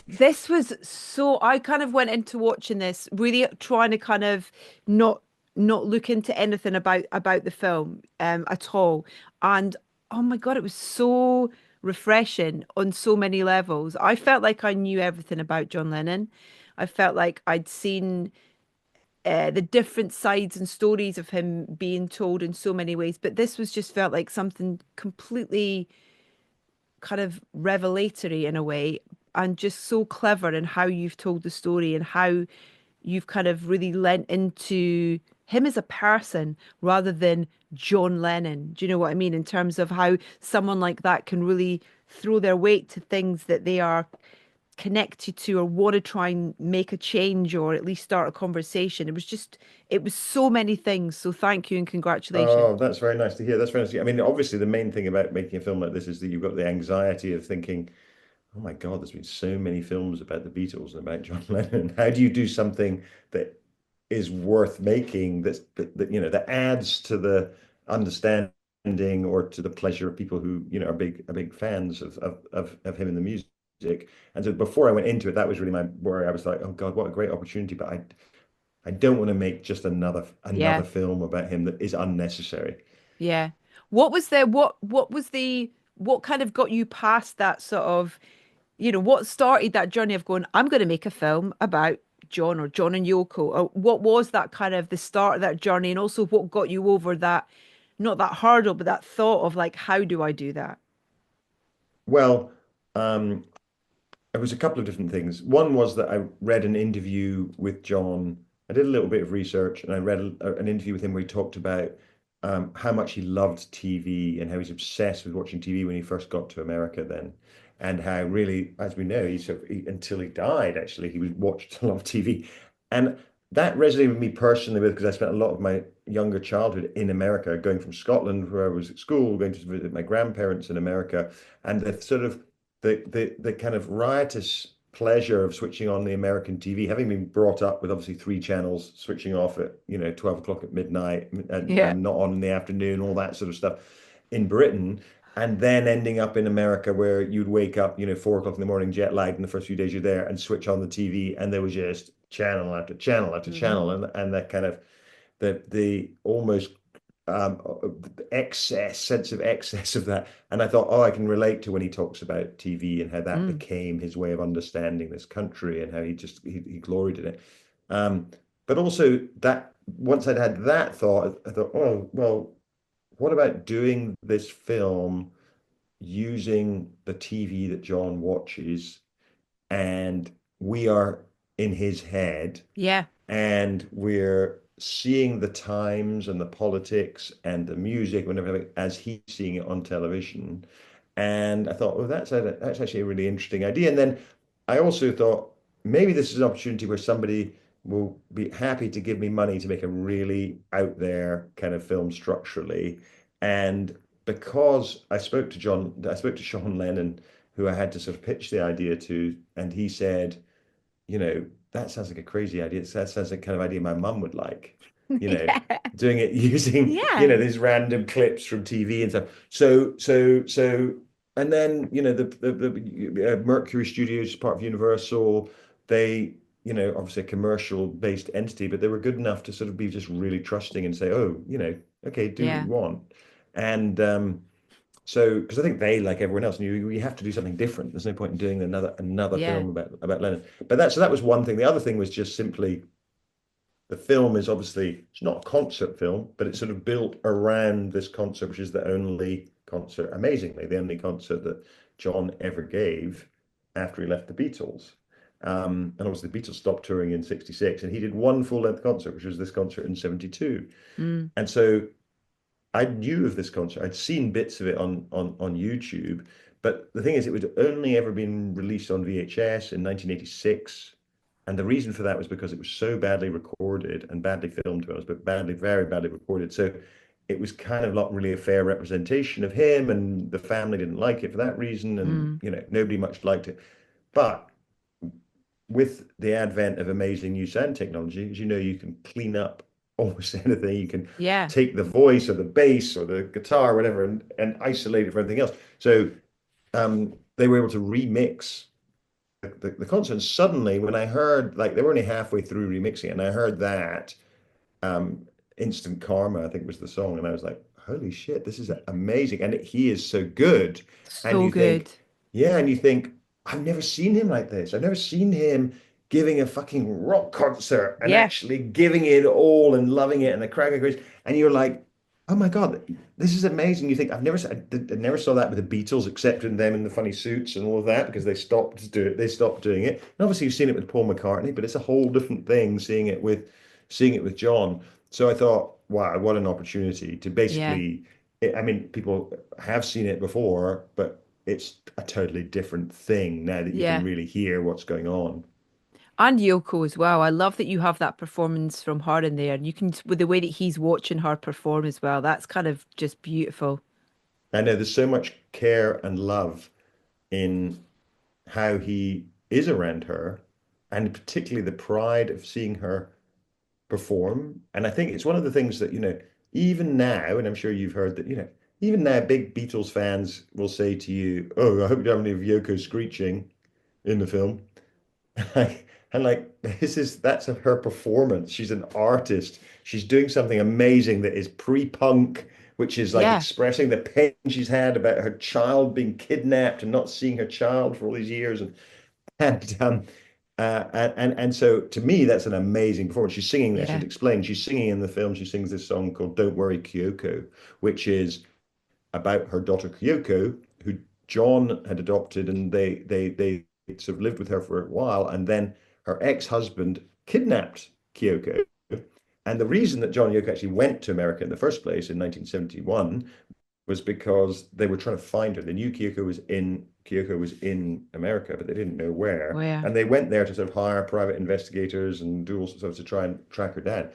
This was so I kind of went into watching this really trying to kind of not not look into anything about the film at all. And oh my God, it was so refreshing on so many levels. I felt like I knew everything about John Lennon. I felt like I'd seen the different sides and stories of him being told in so many ways, but this was just felt like something completely kind of revelatory in a way and just so clever in how you've told the story and how you've kind of really lent into him as a person rather than John Lennon. Do you know what I mean? In terms of how someone like that can really throw their weight to things that they are connected to or want to try and make a change or at least start a conversation. It was so many things. So thank you and congratulations. Oh, that's very nice to hear. That's very nice to hear. I mean, obviously, the main thing about making a film like this is that you've got the anxiety of thinking, oh my God, there's been so many films about the Beatles and about John Lennon. How do you do something that is worth making that that adds to the understanding or to the pleasure of people who, are big fans of him and the music. And so before I went into it, that was really my worry. I was like, oh God, what a great opportunity. But I don't want to make just Yeah. another film about him that is unnecessary. Yeah. What was the what kind of got you past that sort of, what started that journey of going, I'm going to make a film about John or John and Yoko? Or what was that kind of the start of that journey? And also what got you over that, not that hurdle, but that thought of like, how do I do that? Well, um, it was a couple of different things. One was that I read an interview with John. I did a little bit of research and I read an interview with him where he talked about how much he loved TV and how he's obsessed with watching TV when he first got to America then. And how really, as we know, until he died, actually, he was watched a lot of TV. And that resonated with me personally because I spent a lot of my younger childhood in America, going from Scotland, where I was at school, going to visit my grandparents in America, and the sort of the kind of riotous pleasure of switching on the American TV, having been brought up with obviously three channels, switching off at 12 o'clock at midnight Yeah. and not on in the afternoon, all that sort of stuff in Britain, and then ending up in America where you'd wake up, 4 o'clock in the morning, jet lagged in the first few days you're there, and switch on the TV, and there was just channel after channel after Hmm. channel, and that kind of the almost excess sense of excess of that. And I thought, oh, I can relate to when he talks about TV and how that Mm. became his way of understanding this country and how he gloried in it. Um, but also that once I'd had that thought, I thought, oh, well, what about doing this film using the TV that John watches and we are in his head Yeah. and we're seeing the times and the politics and the music and everything as he's seeing it on television. And I thought, oh, that's actually a really interesting idea. And then I also thought maybe this is an opportunity where somebody will be happy to give me money to make a really out there kind of film structurally. And because I spoke to Sean Lennon, who I had to sort of pitch the idea to, and he said, that sounds like a crazy idea. That sounds like the kind of idea my mum would like, you know, Yeah. doing it using, Yeah. these random clips from TV and stuff. And then, the Mercury Studios, part of Universal, they, obviously a commercial based entity, but they were good enough to sort of be just really trusting and say, oh, okay, do what Yeah. you want. And so, because I think they, like everyone else, you have to do something different. There's no point in doing another Yeah. film about Lennon. But that was one thing. The other thing was just simply the film is obviously it's not a concert film, but it's sort of built around this concert, which is the only concert, amazingly, the only concert that John ever gave after he left the Beatles. And obviously the Beatles stopped touring in '66, and he did one full-length concert, which was this concert in '72. Mm. And so I knew of this concert. I'd seen bits of it on YouTube, but the thing is, it would only ever been released on VHS in 1986, and the reason for that was because it was so badly recorded and badly filmed, to be honest, but very badly recorded. So it was kind of not really a fair representation of him, and the family didn't like it for that reason, and Mm. nobody much liked it. But with the advent of amazing new sound technology, as you know, you can clean up almost anything. You can Yeah. take the voice or the bass or the guitar, or whatever, and isolate it from everything else. So they were able to remix the concert. And suddenly, when I heard, like, they were only halfway through remixing it, and I heard that, um, Instant Karma, I think was the song, and I was like, holy shit, this is amazing. And he is so good. And So you think, good. yeah, and you think, I've never seen him like this. I've never seen him giving a fucking rock concert and Yeah, actually giving it all and loving it and the crowd goes, and you're like, oh my God, this is amazing. You think I never saw that with the Beatles, except in them in the funny suits and all of that, because they stopped doing it. And obviously you've seen it with Paul McCartney, but it's a whole different thing seeing it with John. So I thought, wow, what an opportunity to yeah, basically, I mean, people have seen it before, but it's a totally different thing now that you can yeah. really hear what's going on. And Yoko as well. I love that you have that performance from her in there. And you can, with the way that he's watching her perform as well, that's kind of just beautiful. I know there's so much care and love in how he is around her, and particularly the pride of seeing her perform. And I think it's one of the things that, even now, and I'm sure you've heard that, even now, big Beatles fans will say to you, "Oh, I hope you don't have any of Yoko screeching in the film." Like, and like that's her performance. She's an artist. She's doing something amazing that is pre-punk, which is like Yeah, expressing the pain she's had about her child being kidnapped and not seeing her child for all these years. And so to me, that's an amazing performance. She's singing. I should yeah. explain. She's singing in the film. She sings this song called "Don't Worry, Kyoko," which is about her daughter Kyoko, who John had adopted, and they sort of lived with her for a while, and then her ex-husband kidnapped Kyoko. And the reason that John and Yoko actually went to America in the first place in 1971 was because they were trying to find her. They knew Kyoko was in America, but they didn't know where. Where? And they went there to sort of hire private investigators and do all sorts of stuff to try and track her down.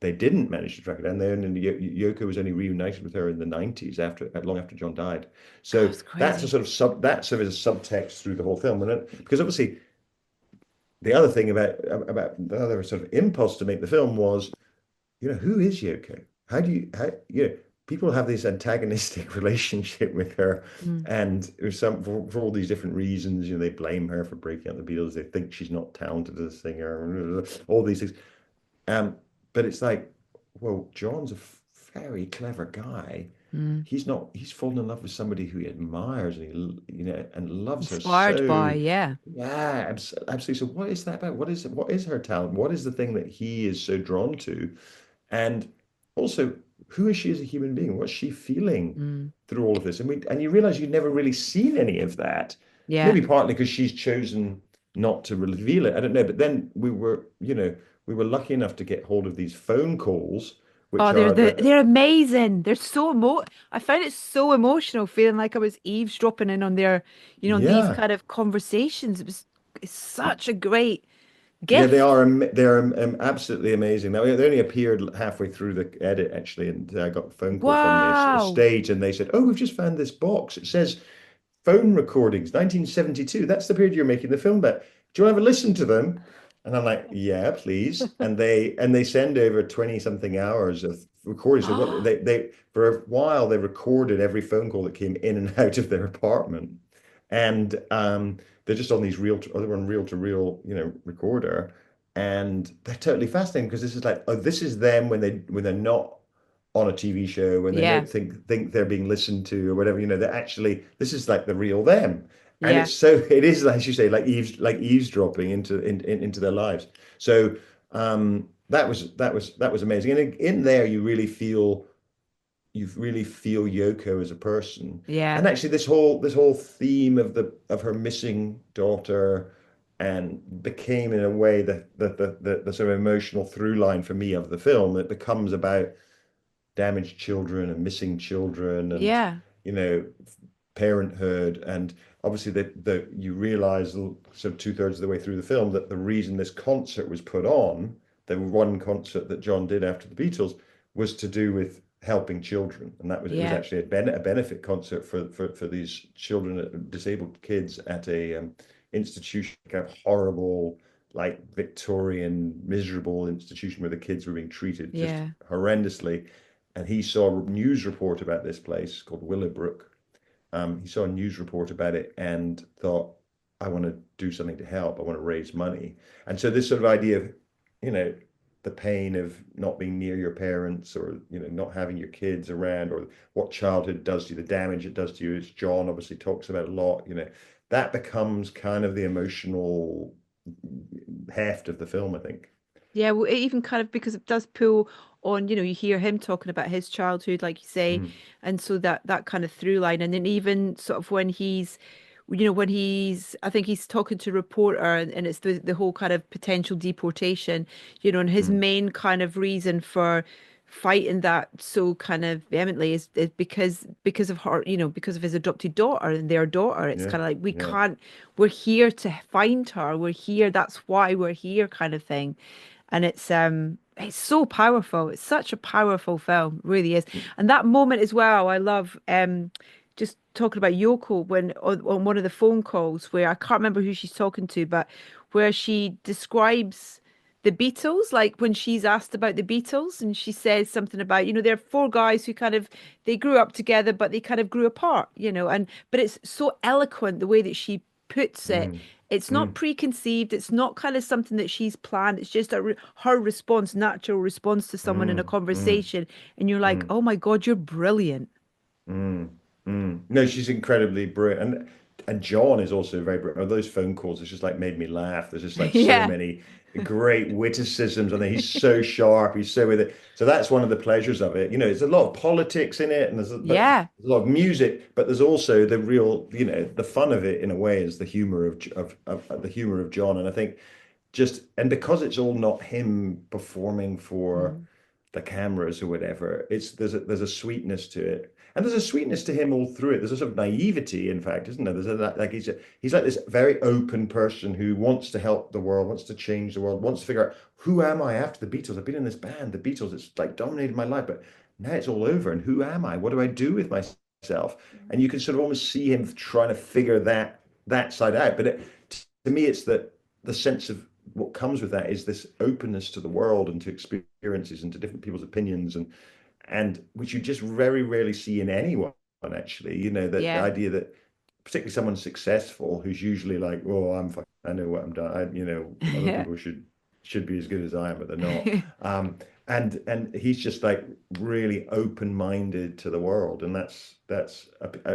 They didn't manage to track her down. Then and Yoko was only reunited with her in the 90s long after John died. Oh, So it's that's a crazy. sort of that sort of is a subtext through the whole film. Because obviously the other thing about the other sort of impulse to make the film was, who is Yoko? People have this antagonistic relationship with her, Mm. and for all these different reasons, they blame her for breaking up the Beatles. They think she's not talented as a singer, all these things. Um, but it's like, well, John's a very clever guy. Mm. He's fallen in love with somebody who he admires and and loves her Inspired by, so. yeah. Yeah, absolutely. So what is that about? What is her talent? What is the thing that he is so drawn to? And also, who is she as a human being? What's she feeling Mm. through all of this? And you realize you've never really seen any of that. Yeah. Maybe partly because she's chosen not to reveal it. I don't know. But then we were lucky enough to get hold of these phone calls, Oh, which are they're amazing. They're so I found it so emotional, feeling like I was eavesdropping in on their, these yeah. kind of conversations. It's such a great Yeah, they gift. are they are absolutely amazing. Now they only appeared halfway through the edit actually, and I got a phone call from this Wow. estate, and they said, "Oh, we've just found this box. It says phone recordings, 1972. That's the period you're making the film about. Do you want to have a listen to them?" And I'm like, "Yeah, please." And they send over 20 something hours of recording. So what they for a while they recorded every phone call that came in and out of their apartment, and they're just on these they were on reel to reel, recorder, and they're totally fascinating because this is like, oh, this is them when they're not on a TV show, when they Yeah. don't think they're being listened to or whatever, they're actually, this is like the real them. And Yeah. it is, as you say, like eavesdropping into their lives. So that was amazing. And in there you really feel Yoko as a person. Yeah. And actually this whole theme of her missing daughter and became in a way the sort of emotional through line for me of the film. It becomes about damaged children and missing children and Yeah. you know parenthood. And obviously that you realize sort of two-thirds of the way through the film that the reason this concert was put on, the one concert that John did after the Beatles, was to do with helping children. And it was Yeah. actually a benefit concert for these children, disabled kids at a institution, kind of horrible, like Victorian miserable institution where the kids were being treated just Yeah. horrendously. And he saw a news report about this place called Willowbrook. He saw a news report about it and thought, I want to do something to help. I want to raise money. And so this sort of idea of, you know, the pain of not being near your parents, or, not having your kids around, or what childhood does to you, the damage it does to you, as John obviously talks about a lot, that becomes kind of the emotional heft of the film, I think. Yeah, well, it even kind of because it does pull on, you hear him talking about his childhood, like you say, Mm, and so that kind of through line, and then even sort of when he's, I think he's talking to a reporter, and it's the whole kind of potential deportation, and his mm, main kind of reason for fighting that so kind of vehemently is because of her, because of his adopted daughter and their daughter. It's yeah, kind of like we yeah. can't, we're here to find her, we're here, that's why we're here, kind of thing. And it's so powerful. It's such a powerful film, really is. And that moment as well, I love just talking about Yoko when on one of the phone calls where I can't remember who she's talking to, but where she describes the Beatles, like when she's asked about the Beatles, and she says something about, there are four guys who kind of they grew up together, but they kind of grew apart, and but it's so eloquent the way that she puts it. Mm, It's not mm, preconceived. It's not kind of something that she's planned. It's just her response, natural response to someone in a mm, mm, conversation. And you're like, mm. oh my God, you're brilliant. Mm, No, she's incredibly brilliant, and John is also very brilliant. Those phone calls, it's just like made me laugh. There's just like so Yeah. many great witticisms, and he's so sharp. He's so with it. So that's one of the pleasures of it. There's a lot of politics in it, and but Yeah. there's a lot of music, but there's also the real, the fun of it in a way is the humor of the humor of John. And I think because it's all not him performing for Mm. the cameras or whatever. There's a sweetness to it, and there's a sweetness to him all through it. There's a sort of naivety, in fact, isn't there? Like he's like this very open person who wants to help the world, wants to change the world, wants to figure out who am I after the Beatles. I've been in this band, the Beatles. It's like dominated my life, but now it's all over. And who am I? What do I do with myself? And you can sort of almost see him trying to figure that side out. But to me, it's that the sense of what comes with that is this openness to the world and to experiences and to different people's opinions, and which you just very rarely see in anyone, actually. That the Yeah. idea that particularly someone successful who's usually like, well, I know what I'm done. Other people should be as good as I am, but they're not. And he's just like really open-minded to the world, and that's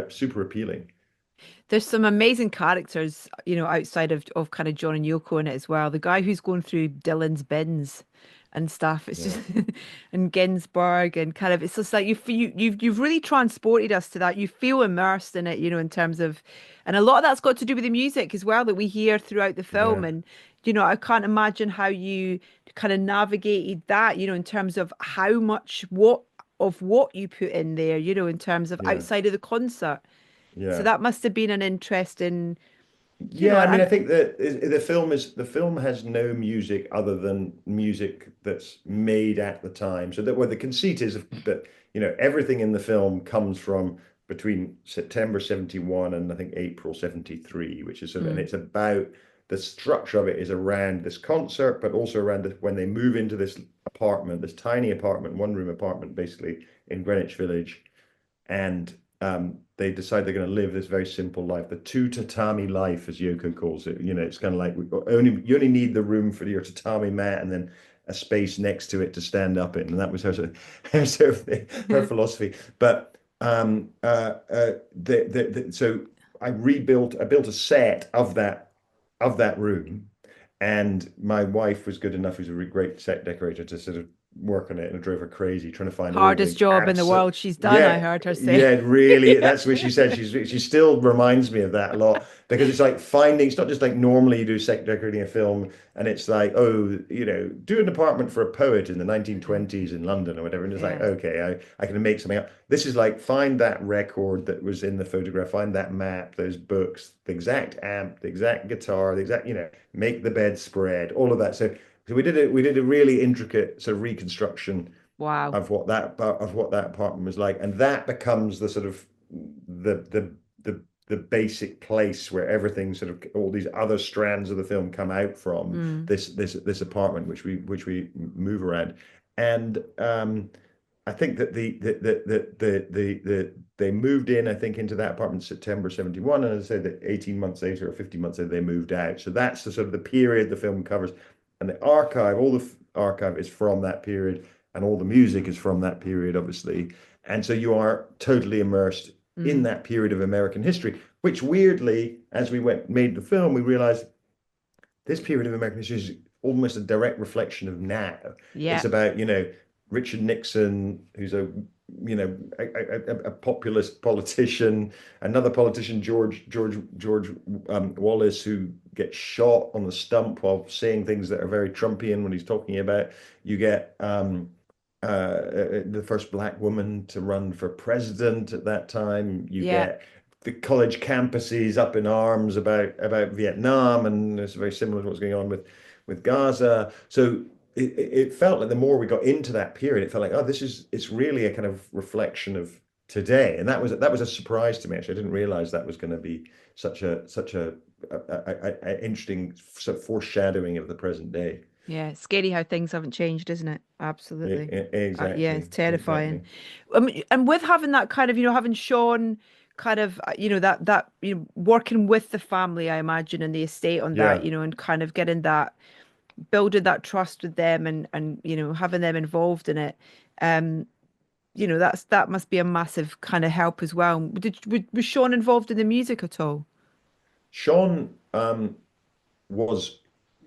super appealing. There's some amazing characters, outside of kind of John and Yoko in it as well. The guy who's going through Dylan's bins and stuff. It's just Yeah, and Ginsberg and kind of it's just like you've really transported us to that. You feel immersed in it, in terms of, and a lot of that's got to do with the music as well that we hear throughout the film. yeah, And I can't imagine how you kind of navigated that, in terms of how much what you put in there, in terms of yeah, outside of the concert. So yeah. that must have been an interesting, Yeah, I mean, I and think that the film has no music other than music that's made at the time. So that where the conceit is that everything in the film comes from between September 71 and I think April 73, which is and mm, it's about the structure of it is around this concert, but also around when they move into this apartment, this tiny apartment, one room apartment, basically in Greenwich Village, and they decide they're going to live this very simple life, the two tatami life, as Yoko calls it. It's kind of like you only need the room for your tatami mat and then a space next to it to stand up in, and that was her philosophy. But so I built a set of that room, and my wife was good enough, who's a great set decorator, to sort of work on it, and it drove her crazy trying to find all hardest the job in the absolute. world she's done, I Yeah, heard her yeah, say. really. Yeah. That's what she said. She still reminds me of that a lot, because it's like finding. It's not just like normally you do set decorating a film, and it's like, oh, do an apartment for a poet in the 1920s in London or whatever, and it's like, Yeah. okay, I can make something up. This is like find that record that was in the photograph, find that map, those books, the exact amp, the exact guitar, the exact, make the bedspread, all of that. So we did a really intricate sort of reconstruction Wow. of what that apartment was like, and that becomes the sort of the basic place where everything sort of all these other strands of the film come out from Mm. this apartment which we move around, and I think that they moved in, I think, into that apartment in September 71, and as I said, that 18 months later or 15 months later, they moved out. So that's the sort of the period the film covers. And the archive, all the archive is from that period, and all the music is from that period, obviously. And so you are totally immersed in Mm. that period of American history, which weirdly, as we went made the film, we realized this period of American history is almost a direct reflection of now. Yeah. It's about, Richard Nixon, who's a populist politician, another politician, George Wallace, who gets shot on the stump while saying things that are very Trumpian when he's talking about. You get the first black woman to run for president at that time. You Yeah. get the college campuses up in arms about Vietnam, and it's very similar to what's going on with Gaza. So it felt like the more we got into that period, it felt like, oh, it's really a kind of reflection of today, and that was a surprise to me. Actually, I didn't realize that was going to be such a interesting sort of foreshadowing of the present day. Yeah, it's scary how things haven't changed, isn't it? Absolutely. Yeah, it's Exactly, terrifying. exactly. And with having that kind of, having Sean kind of, that working with the family, I imagine, and the estate on that, Yeah. and kind of getting that, building that trust with them, and having them involved in it. Um, that must be a massive kind of help as well. Was Sean involved in the music at all? Sean was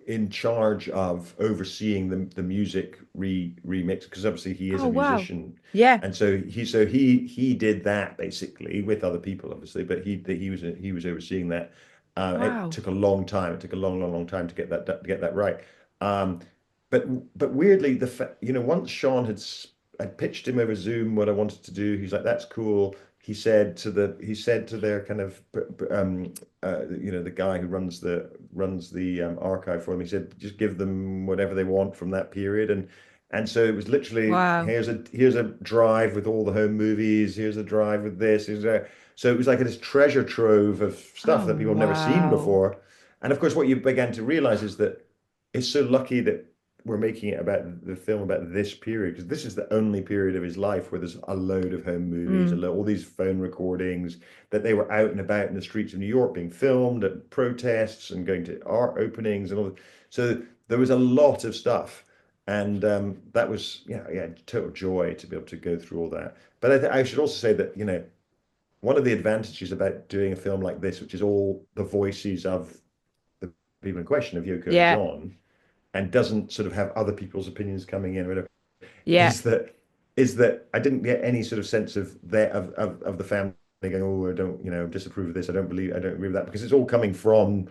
in charge of overseeing the music remix because obviously he is Oh a wow. musician, Yeah. and so he did that basically with other people, obviously, but he was overseeing that. It Wow. took a long time. It took a long, long, long time to get that right. Um, but weirdly, once Sean had pitched him over Zoom what I wanted to do, he's like, "That's cool." He said to their kind of the guy who runs the archive for them. He said, just give them whatever they want from that period, and so it was literally, Wow. here's a drive with all the home movies. Here's a drive with this. So it was like this treasure trove of stuff Oh that people have never seen wow. before. And of course, what you began to realize is that it's so lucky that we're making it about the film about this period, because this is the only period of his life where there's a load of home movies, Mm. all these phone recordings, that they were out and about in the streets of New York being filmed at protests and going to art openings and all that. So there was a lot of stuff. And that was, yeah, total joy to be able to go through all that. But I should also say that, one of the advantages about doing a film like this, which is all the voices of the people in question, of Yoko and Yeah. John, and doesn't sort of have other people's opinions coming in or whatever, Yeah. is that I didn't get any sort of sense of the family going, oh, I don't, disapprove of this. I don't agree with that, because it's all coming from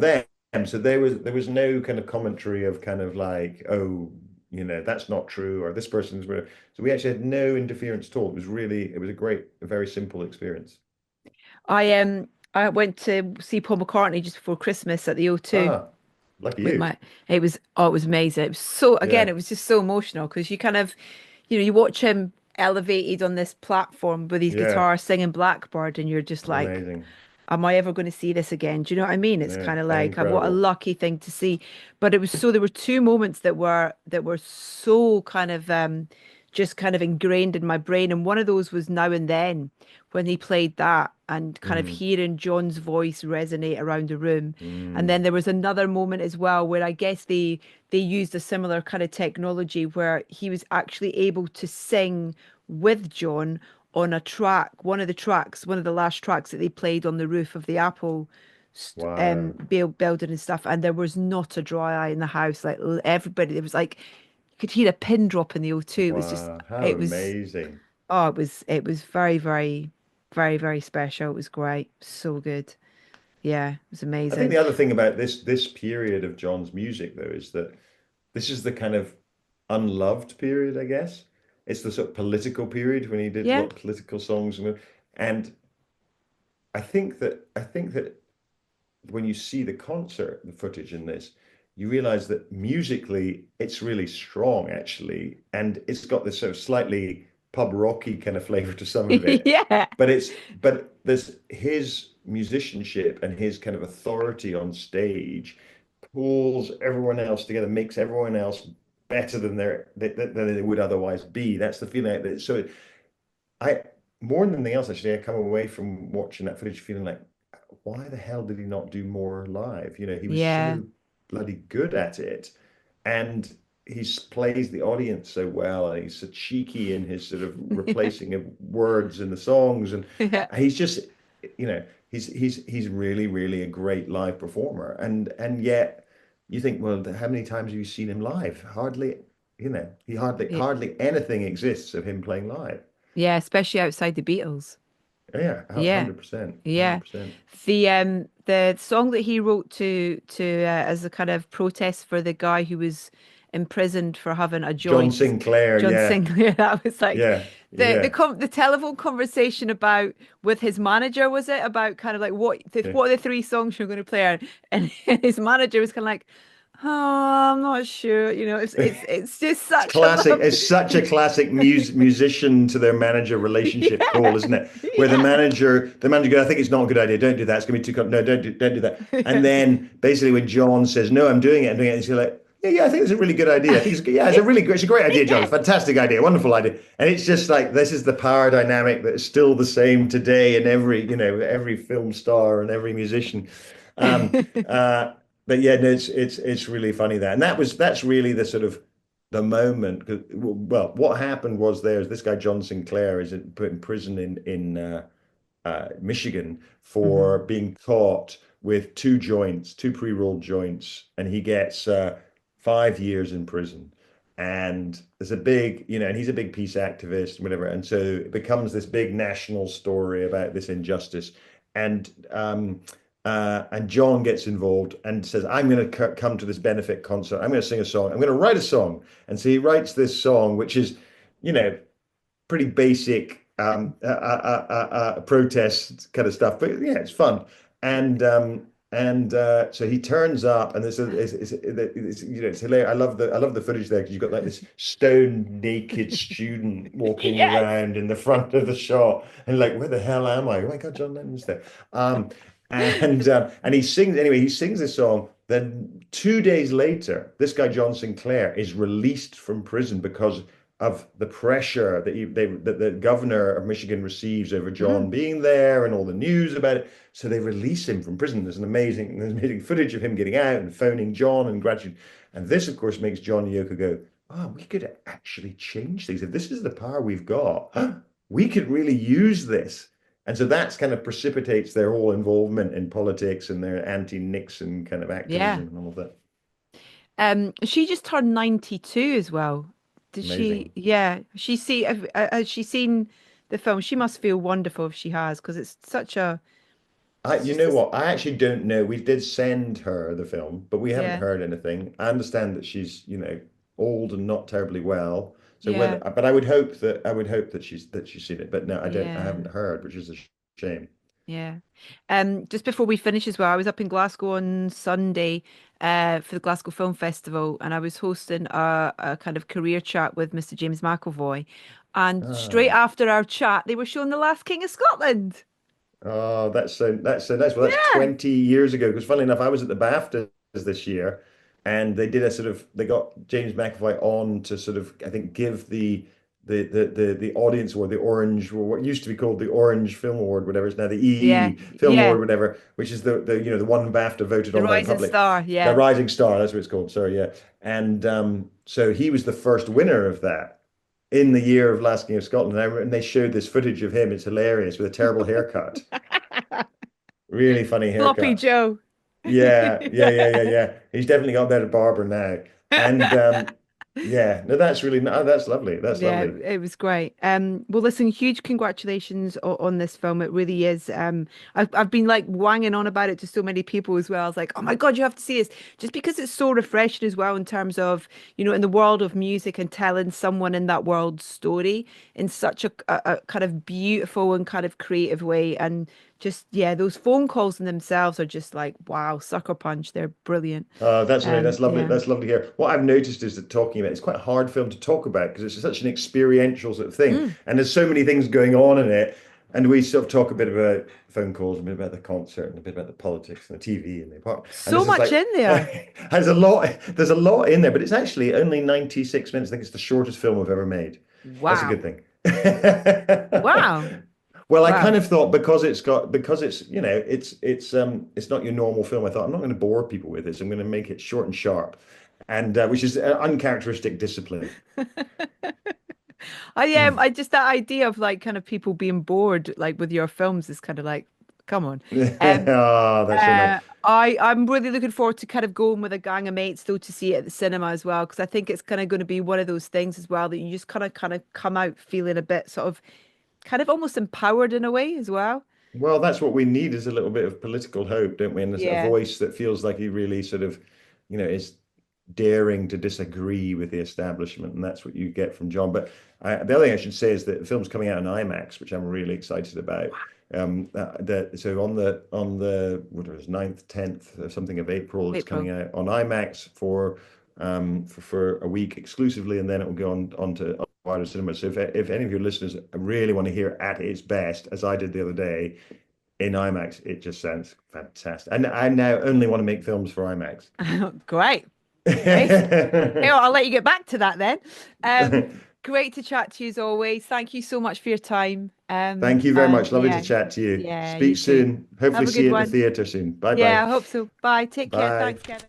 them. So there was no kind of commentary of kind of like, oh, that's not true, or this person's where. So we actually had no interference at all. It was a very simple experience. I went to see Paul McCartney just before Christmas at the O2 Ah, lucky with you. my it was amazing. It was so, again, Yeah, it was just so emotional because you kind of, you watch him elevated on this platform with his yeah, guitar singing Blackbird, and you're just like, amazing. am I ever going to see this again? Do you know what I mean? It's Yeah, kind of like, what a incredible. lucky thing to see. But there were two moments that were so kind of just kind of ingrained in my brain. And one of those was Now and Then, when he played that, and kind of Mm, hearing John's voice resonate around the room. And then mm, there was another moment as well where I guess they used a similar kind of technology where he was actually able to sing with John on a track, one of the last tracks that they played on the roof of the Apple wow, building and stuff. And there was not a dry eye in the house. Like everybody, there was like, you could hear a pin drop in the O2. It was just, wow, how it was, amazing. oh, it was very, very, very, very special. It was great. So good. Yeah, it was I think amazing. the other thing about this period of John's music, though, is that this is the kind of unloved period, I guess. It's the sort of political period when he did a Yeah. lot of political songs, and I think that when you see the concert, the footage in this, you realize that musically it's really strong, actually, and it's got this sort of slightly pub rocky kind of flavor to some of it. Yeah. But there's his musicianship and his kind of authority on stage pulls everyone else together, makes everyone else better than they would otherwise be. That's the feeling that so I more than anything else, actually, I come away from watching that footage feeling like, why the hell did he not do more live? He was Yeah. so bloody good at it, and he plays the audience so well, and he's so cheeky in his sort of replacing of words in the songs, and Yeah. he's just, he's really, really a great live performer, and yet you think, well, how many times have you seen him live? Hardly, he Yeah. hardly anything exists of him playing live. Yeah, especially outside the Beatles. Yeah, Yeah. 100%, Yeah. 100%. The song that he wrote to as a kind of protest for the guy who was imprisoned for having a John joint, Sinclair, John yeah, Sinclair. That was like yeah, the yeah, the telephone conversation about with his manager, was it about kind of like yeah. what are the three songs you're going to play? And his manager was kind of like, oh, I'm not sure. It's just It's such a classic. love. It's such a classic musician to their manager relationship call, Yeah. isn't it? Where the Yeah. manager goes, "I think it's not a good idea. Don't do that. It's going to be no, don't do that." And then basically when John says, "No, I'm doing it. I'm doing it," he's like, "Yeah, yeah, I think it's a really good idea. I think it's a great idea, John. Yeah. Fantastic idea, wonderful idea." And it's just like this is the power dynamic that is still the same today in every film star and every musician. Um, uh, but yeah, no, it's really funny that, and that's really the sort of the moment. Well, what happened was there's this guy John Sinclair is put in prison in Michigan Hmm. for being caught with two pre-rolled joints, and he gets 5 years in prison. And there's a big, and he's a big peace activist, and whatever. And so it becomes this big national story about this injustice. And John gets involved and says, "I'm going to come to this benefit concert. I'm going to sing a song. I'm going to write a song." And so he writes this song, which is, you know, pretty basic protest kind of stuff, but yeah, it's fun. And so he turns up, and it's hilarious. I love the footage there because you've got like this stone naked student walking Yes. around in the front of the shot, and like, where the hell am I? Oh my God, John Lennon's there. And he sings anyway. He sings this song. Then 2 days later, this guy John Sinclair is released from prison because of the pressure that the governor of Michigan receives over John Mm. being there and all the news about it. So they release him from prison. There's amazing footage of him getting out and phoning John and gratitude. And this, of course, makes John and Yoko go, "Oh, we could actually change things. If this is the power we've got, we could really use this." And so that's kind of precipitates their whole involvement in politics and their anti-Nixon kind of Yeah. activism and all of that. She just turned 92 as well. Did she? Amazing. Yeah. Has she seen the film? She must feel wonderful if she has, because it's You just know this. what? I actually don't know. We did send her the film, but we haven't Yeah. heard anything. I understand that she's, old and not terribly well. So Yeah. but I would hope that she's seen it. But no, I Yeah. haven't heard, which is a shame. Yeah. Just before we finish as well, I was up in Glasgow on Sunday for the Glasgow Film Festival, and I was hosting a kind of career chat with Mr. James McAvoy. And straight Ah, after our chat, they were showing The Last King of Scotland. oh, that's so nice. Well, that's Yeah. 20 years ago. Because funnily enough, I was at the BAFTAs this year, and they got James McAvoy on to sort of, I think, give the audience award, the orange, or what used to be called the Orange Film Award, whatever it's now, the Yeah. EE Film Yeah. Award, whatever, which is the one BAFTA voted The on by the Rising public, Star. the Yeah. Rising Star, that's what it's called. Sorry, yeah. And so he was the first winner of that in the year of Last King of Scotland, and they showed this footage of him. It's hilarious with a terrible haircut, really funny Sloppy haircut. Joe. Yeah, yeah, yeah, yeah, Yeah. yeah. He's definitely got a better barber now. And yeah, no, that's lovely. That's Yeah, lovely. it was great. Well, listen, huge congratulations on this film. It really is. I've been like wanging on about it to so many people as well. I was like, oh my God, you have to see this, just because it's so refreshing as well in terms of, in the world of music and telling someone in that world's story in such a kind of beautiful and kind of creative way. And just, yeah, those phone calls in themselves are just like, wow, sucker punch. They're brilliant. That's lovely. Yeah. That's lovely to hear. What I've noticed is that talking about it's quite a hard film to talk about because it's such an experiential sort of thing, Mm. and there's so many things going on in it. And we sort of talk a bit about phone calls, a bit about the concert, and a bit about the politics and the TV and the apartment. And So this is much like, in there. there's a lot in there, but it's actually only 96 minutes. I think it's the shortest film I've ever made. That's a Wow. good thing. Wow. Well, I Wow. kind of thought because it's it's not your normal film. I thought I'm not going to bore people with this. I'm going to make it short and sharp, and which is an uncharacteristic discipline. I just that idea of like kind of people being bored like with your films is kind of like, come on. Ah, that's so nice. I'm really looking forward to kind of going with a gang of mates though to see it at the cinema as well because I think it's kind of going to be one of those things as well that you just kind of come out feeling a bit sort of kind of almost empowered in a way as well. Well, that's what we need is a little bit of political hope, don't we? And a Yeah. voice that feels like he really sort of, is daring to disagree with the establishment, and that's what you get from John. But the other thing I should say is that the film's coming out in IMAX, which I'm really excited about. So on the what it was 9th, 10th or something of April, it's April. coming out on IMAX for a week exclusively, and then it will go on to wider cinema. So if any of your listeners really want to hear at its best, as I did the other day in IMAX, it just sounds fantastic. And I now only want to make films for IMAX. Great. Great. Okay, well, I'll let you get back to that then. Great to chat to you as always. Thank you so much for your time. Thank you very much. Lovely to Yeah, chat to you. yeah, you Speak too. soon. Hopefully Have a see good you at the one. theater soon. Bye Yeah, bye. I hope so. Bye. Take care. Bye. Thanks, Kevin.